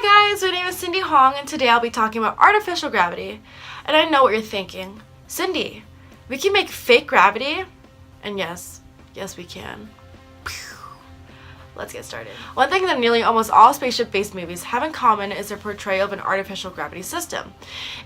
Hi guys, my name is Cindy Hong and today I'll be talking about artificial gravity. And I know what you're thinking. Cindy, we can make fake gravity? And yes we can. Let's get started. One thing that nearly almost all spaceship-based movies have in common is their portrayal of an artificial gravity system.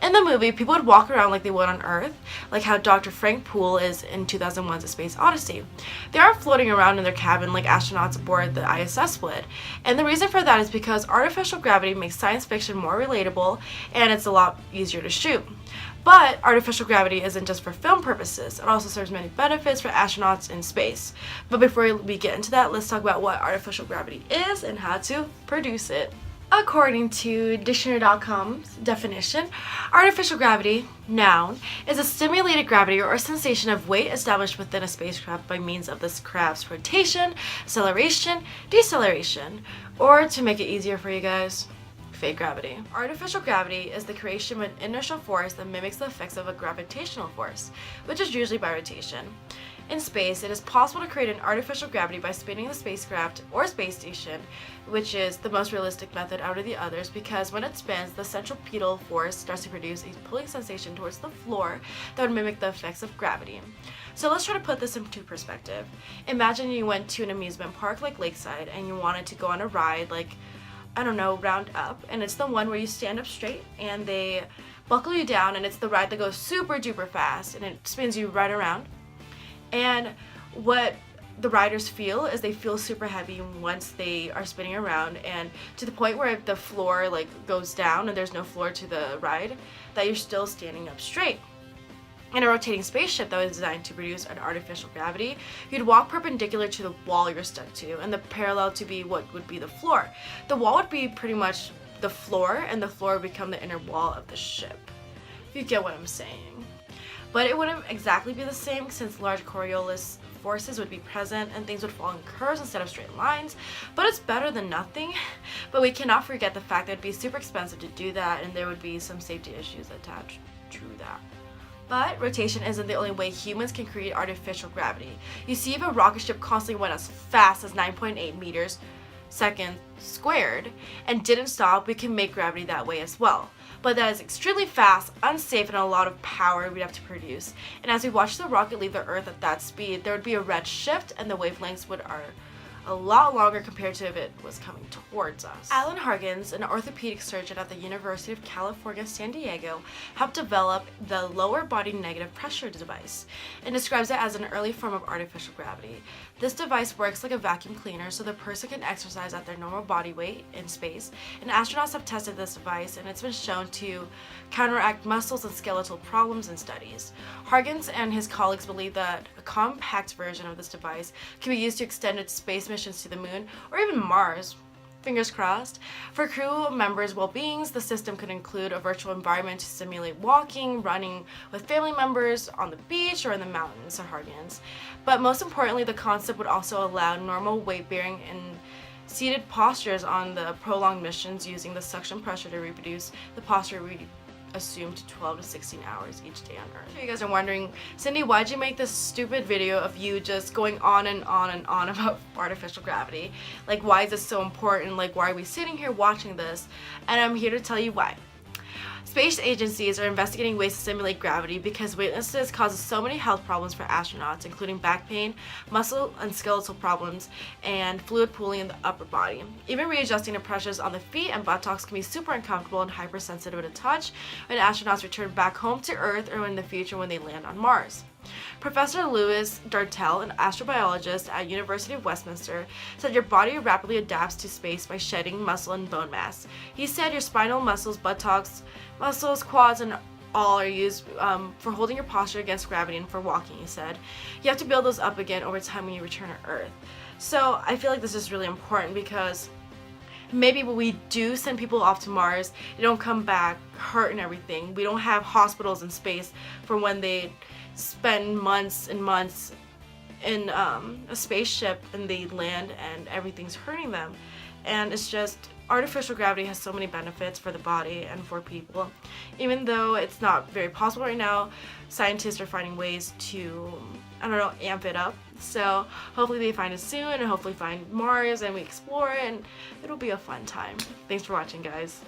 In the movie, people would walk around like they would on Earth, like how Dr. Frank Poole is in 2001's A Space Odyssey. They aren't floating around in their cabin like astronauts aboard the ISS would. And the reason for that is because artificial gravity makes science fiction more relatable and it's a lot easier to shoot. But artificial gravity isn't just for film purposes. It also serves many benefits for astronauts in space. But before we get into that, let's talk about what artificial gravity is and how to produce it. According to dictionary.com's definition, artificial gravity, noun, is a stimulated gravity or a sensation of weight established within a spacecraft by means of this craft's rotation, acceleration, deceleration, or to make it easier for you guys, fake gravity. Artificial gravity is the creation of an inertial force that mimics the effects of a gravitational force, which is usually by rotation. In space, it is possible to create an artificial gravity by spinning the spacecraft or space station, which is the most realistic method out of the others because when it spins, the centripetal force starts to produce a pulling sensation towards the floor that would mimic the effects of gravity. So let's try to put this into perspective. Imagine you went to an amusement park like Lakeside and you wanted to go on a ride like, I don't know, Round Up, and it's the one where you stand up straight and they buckle you down and it's the ride that goes super duper fast and it spins you right around. And what the riders feel is they feel super heavy once they are spinning around and to the point where the floor like goes down and there's no floor to the ride, that you're still standing up straight. In a rotating spaceship that was designed to produce an artificial gravity, you'd walk perpendicular to the wall you're stuck to, and the parallel to be what would be the floor. The wall would be pretty much the floor, and the floor would become the inner wall of the ship, if you get what I'm saying. But it wouldn't exactly be the same since large Coriolis forces would be present and things would fall in curves instead of straight lines, but it's better than nothing. But we cannot forget the fact that it'd be super expensive to do that and there would be some safety issues attached to that. But rotation isn't the only way humans can create artificial gravity. You see, if a rocket ship constantly went as fast as 9.8 meters seconds squared and didn't stop, we can make gravity that way as well. But that is extremely fast, unsafe, and a lot of power we'd have to produce. And as we watch the rocket leave the Earth at that speed, there would be a red shift and the wavelengths are a lot longer compared to if it was coming towards us. Alan Hargens, an orthopedic surgeon at the University of California, San Diego, helped develop the lower body negative pressure device and describes it as an early form of artificial gravity. This device works like a vacuum cleaner so the person can exercise at their normal body weight in space, and astronauts have tested this device and it's been shown to counteract muscles and skeletal problems in studies. Hargens and his colleagues believe that a compact version of this device can be used to extend its space missions to the moon or even Mars. Fingers crossed. For crew members' well-beings, the system could include a virtual environment to simulate walking, running with family members on the beach or in the mountains, said Hargens. But most importantly, the concept would also allow normal weight-bearing and seated postures on the prolonged missions using the suction pressure to reproduce the posture we assumed to 12 to 16 hours each day on Earth. If you guys are wondering, Cindy, why'd you make this stupid video of you just going on and on and on about artificial gravity? Like, why is this so important? Like, why are we sitting here watching this? And I'm here to tell you why. Space agencies are investigating ways to simulate gravity because weightlessness causes so many health problems for astronauts, including back pain, muscle and skeletal problems, and fluid pooling in the upper body. Even readjusting the pressures on the feet and buttocks can be super uncomfortable and hypersensitive to touch when astronauts return back home to Earth or in the future when they land on Mars. Professor Louis Dartel, an astrobiologist at University of Westminster, said your body rapidly adapts to space by shedding muscle and bone mass. He said your spinal muscles, buttocks, muscles, quads, and all are used for holding your posture against gravity and for walking, he said. You have to build those up again over time when you return to Earth. So I feel like this is really important because maybe when we do send people off to Mars, they don't come back hurt and everything. We don't have hospitals in space for when they spend months and months in a spaceship and they land and everything's hurting them. And it's just, artificial gravity has so many benefits for the body and for people. Even though it's not very possible right now, scientists are finding ways to I don't know, amp it up. So hopefully they find us soon and hopefully find Mars and we explore and it'll be a fun time. Thanks for watching, guys.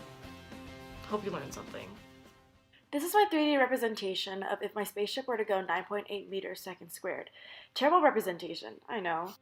Hope you learned something. This is my 3D representation of if my spaceship were to go 9.8 meters seconds squared. Terrible representation, I know.